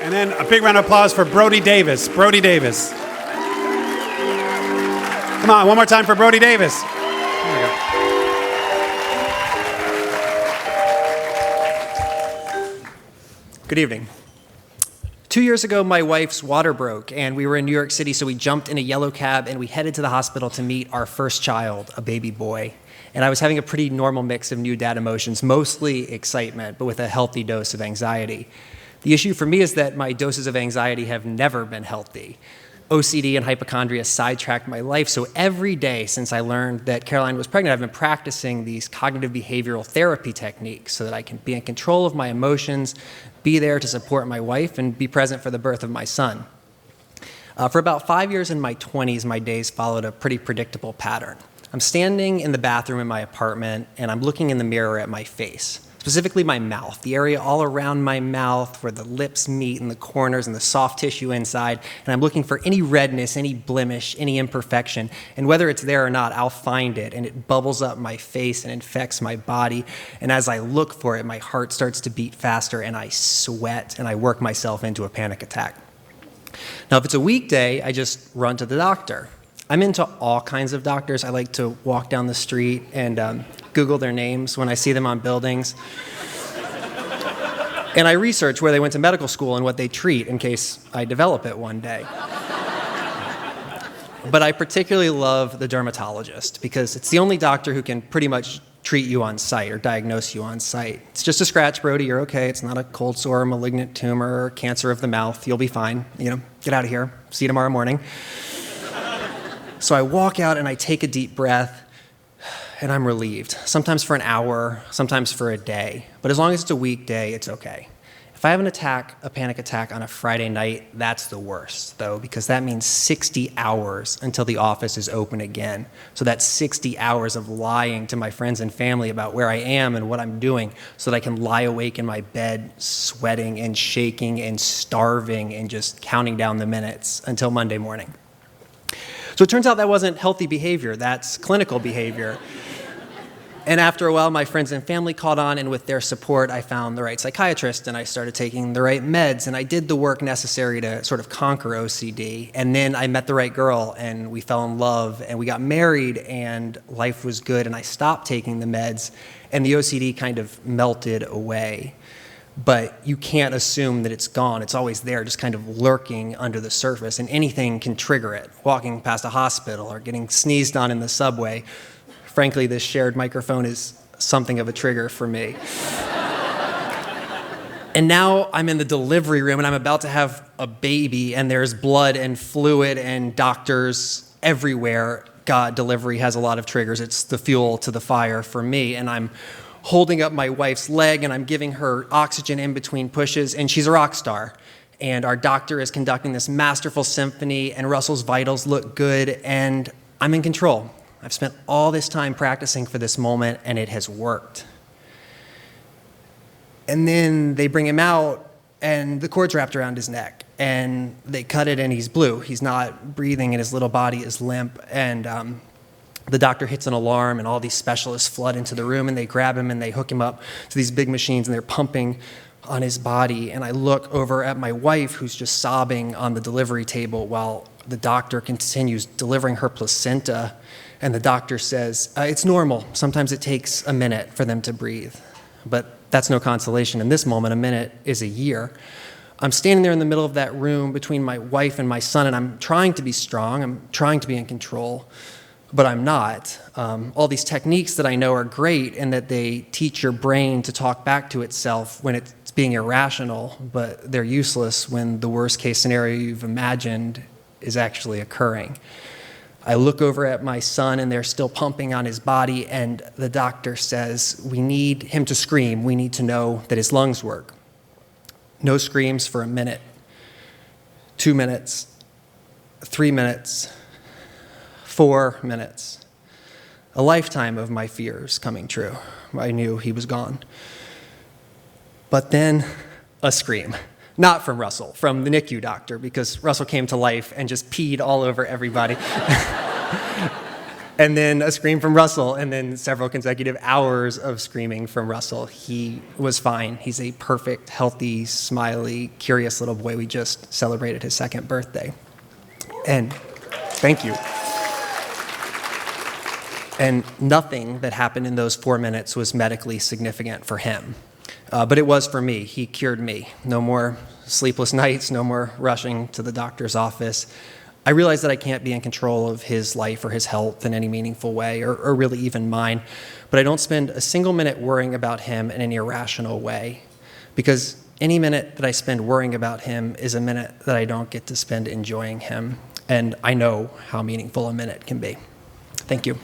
And then a big round of applause for Brody Davis. Brody Davis. Come on, one more time for Brody Davis. There we go. Good evening. 2 years ago, my wife's water broke, and we were in New York City, so we jumped in a yellow cab, and we headed to the hospital to meet our first child, a baby boy. And I was having a pretty normal mix of new dad emotions, mostly excitement, but with a healthy dose of anxiety. The issue for me is that my doses of anxiety have never been healthy. OCD and hypochondria sidetracked my life, so every day since I learned that Caroline was pregnant, I've been practicing these cognitive behavioral therapy techniques so that I can be in control of my emotions, be there to support my wife, and be present for the birth of my son. For about 5 years in my 20s, my days followed a pretty predictable pattern. I'm standing in the bathroom in my apartment, and I'm looking in the mirror at my face. Specifically my mouth, the area all around my mouth where the lips meet and the corners and the soft tissue inside, and I'm looking for any redness, any blemish, any imperfection, and whether it's there or not, I'll find it, and it bubbles up my face and infects my body, and as I look for it, my heart starts to beat faster, and I sweat, and I work myself into a panic attack. Now, if it's a weekday, I just run to the doctor. I'm into all kinds of doctors. I like to walk down the street and Google their names when I see them on buildings. And I research where they went to medical school and what they treat in case I develop it one day. But I particularly love the dermatologist because it's the only doctor who can pretty much treat you on site or diagnose you on site. It's just a scratch, Brody, you're okay. It's not a cold sore, malignant tumor, or cancer of the mouth. You'll be fine. Get out of here. See you tomorrow morning. So I walk out and I take a deep breath, and I'm relieved. Sometimes for an hour, sometimes for a day. But as long as it's a weekday, it's okay. If I have a panic attack on a Friday night, that's the worst, though, because that means 60 hours until the office is open again. So that's 60 hours of lying to my friends and family about where I am and what I'm doing so that I can lie awake in my bed, sweating and shaking and starving and just counting down the minutes until Monday morning. So it turns out that wasn't healthy behavior, that's clinical behavior. And after a while, my friends and family caught on, and with their support, I found the right psychiatrist, and I started taking the right meds, and I did the work necessary to sort of conquer OCD. And then I met the right girl, and we fell in love, and we got married, and life was good, and I stopped taking the meds, and the OCD kind of melted away. But you can't assume that it's gone. It's always there, just kind of lurking under the surface, and anything can trigger it. Walking past a hospital or getting sneezed on in the subway. Frankly, this shared microphone is something of a trigger for me. And now I'm in the delivery room, and I'm about to have a baby, and there's blood and fluid and doctors everywhere. God, delivery has a lot of triggers. It's the fuel to the fire for me, and I'm holding up my wife's leg, and I'm giving her oxygen in between pushes, and she's a rock star. And our doctor is conducting this masterful symphony, and Russell's vitals look good, and I'm in control. I've spent all this time practicing for this moment, and it has worked. And then they bring him out, and the cord's wrapped around his neck, and they cut it, and he's blue. He's not breathing, and his little body is limp, and the doctor hits an alarm, and all these specialists flood into the room, and they grab him, and they hook him up to these big machines, and they're pumping on his body. And I look over at my wife, who's just sobbing on the delivery table while the doctor continues delivering her placenta. And the doctor says, it's normal. Sometimes it takes a minute for them to breathe. But that's no consolation. In this moment, a minute is a year. I'm standing there in the middle of that room between my wife and my son, and I'm trying to be strong. I'm trying to be in control. But I'm not. All these techniques that I know are great in that they teach your brain to talk back to itself when it's being irrational, but they're useless when the worst case scenario you've imagined is actually occurring. I look over at my son, and they're still pumping on his body, and the doctor says, we need him to scream. We need to know that his lungs work. No screams for a minute, 2 minutes, 3 minutes, 4 minutes. A lifetime of my fears coming true. I knew he was gone. But then a scream. Not from Russell, from the NICU doctor, because Russell came to life and just peed all over everybody. and then a scream from Russell, and then several consecutive hours of screaming from Russell. He was fine. He's a perfect, healthy, smiley, curious little boy. We just celebrated his 2nd birthday. And thank you. And nothing that happened in those 4 minutes was medically significant for him. But it was for me. He cured me. No more sleepless nights, no more rushing to the doctor's office. I realize that I can't be in control of his life or his health in any meaningful way, or really even mine, but I don't spend a single minute worrying about him in any irrational way, because any minute that I spend worrying about him is a minute that I don't get to spend enjoying him, and I know how meaningful a minute can be. Thank you.